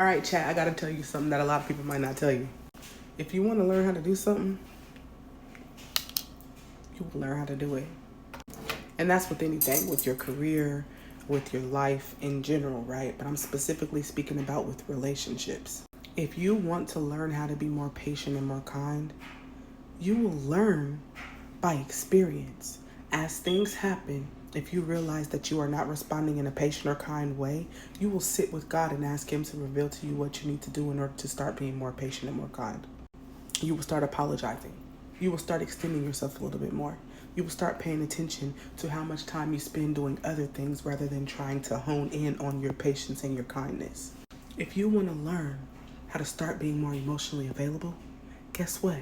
All right, chat, I gotta tell you something that a lot of people might not tell you. If you want to learn how to do something, you will learn how to do it. And that's with anything, with your career, with your life in general, right? But I'm specifically speaking about with relationships. If you want to learn how to be more patient and more kind, you will learn by experience. As things happen, if you realize that you are not responding in a patient or kind way, you will sit with God and ask Him to reveal to you what you need to do in order to start being more patient and more kind. You will start apologizing. You will start extending yourself a little bit more. You will start paying attention to how much time you spend doing other things rather than trying to hone in on your patience and your kindness. If you want to learn how to start being more emotionally available, guess what?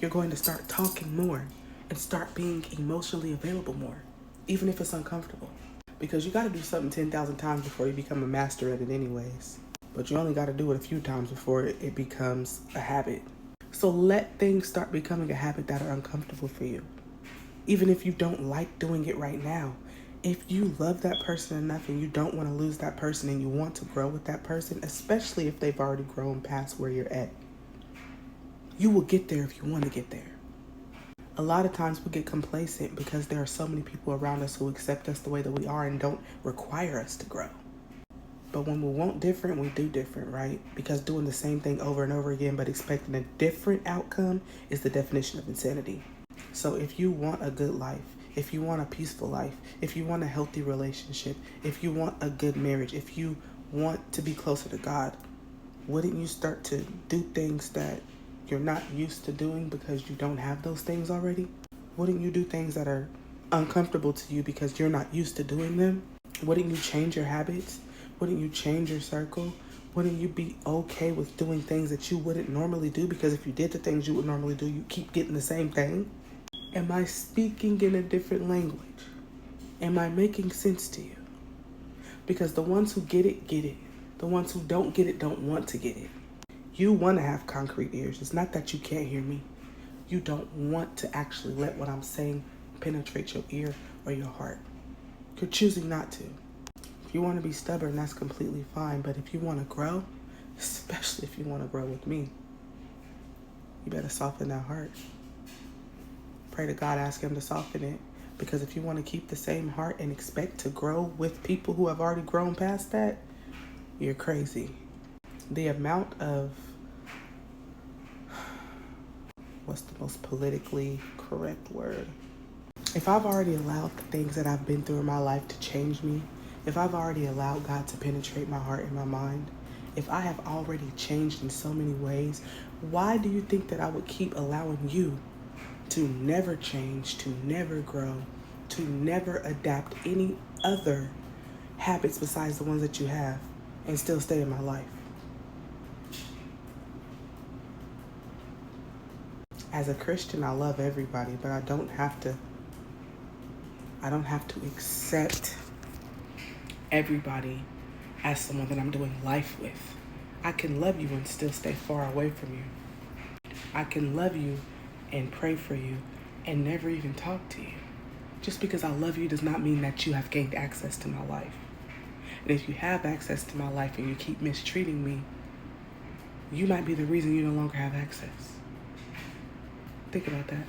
You're going to start talking more and start being emotionally available more, even if it's uncomfortable. Because you got to do something 10,000 times before you become a master at it anyways. But you only got to do it a few times before it becomes a habit. So let things start becoming a habit that are uncomfortable for you. Even if you don't like doing it right now, if you love that person enough and you don't want to lose that person and you want to grow with that person, especially if they've already grown past where you're at, you will get there if you want to get there. A lot of times we get complacent because there are so many people around us who accept us the way that we are and don't require us to grow. But when we want different, we do different, right? Because doing the same thing over and over again but expecting a different outcome is the definition of insanity. So if you want a good life, if you want a peaceful life, if you want a healthy relationship, if you want a good marriage, if you want to be closer to God, wouldn't you start to do things that you're not used to doing because you don't have those things already? Wouldn't you do things that are uncomfortable to you because you're not used to doing them? Wouldn't you change your habits? Wouldn't you change your circle? Wouldn't you be okay with doing things that you wouldn't normally do? Because if you did the things you would normally do, you keep getting the same thing. Am I speaking in a different language? Am I making sense to you? Because the ones who get it, get it. The ones who don't get it, don't want to get it. You want to have concrete ears. It's not that you can't hear me. You don't want to actually let what I'm saying penetrate your ear or your heart. You're choosing not to. If you want to be stubborn, that's completely fine. But if you want to grow, especially if you want to grow with me, you better soften that heart. Pray to God, ask Him to soften it. Because if you want to keep the same heart and expect to grow with people who have already grown past that, you're crazy. The amount of, what's the most politically correct word? If I've already allowed the things that I've been through in my life to change me, if I've already allowed God to penetrate my heart and my mind, if I have already changed in so many ways, why do you think that I would keep allowing you to never change, to never grow, to never adapt any other habits besides the ones that you have and still stay in my life? As a Christian, I love everybody, but I don't have to accept everybody as someone that I'm doing life with. I can love you and still stay far away from you. I can love you and pray for you and never even talk to you. Just because I love you does not mean that you have gained access to my life. And if you have access to my life and you keep mistreating me, you might be the reason you no longer have access. Think about that.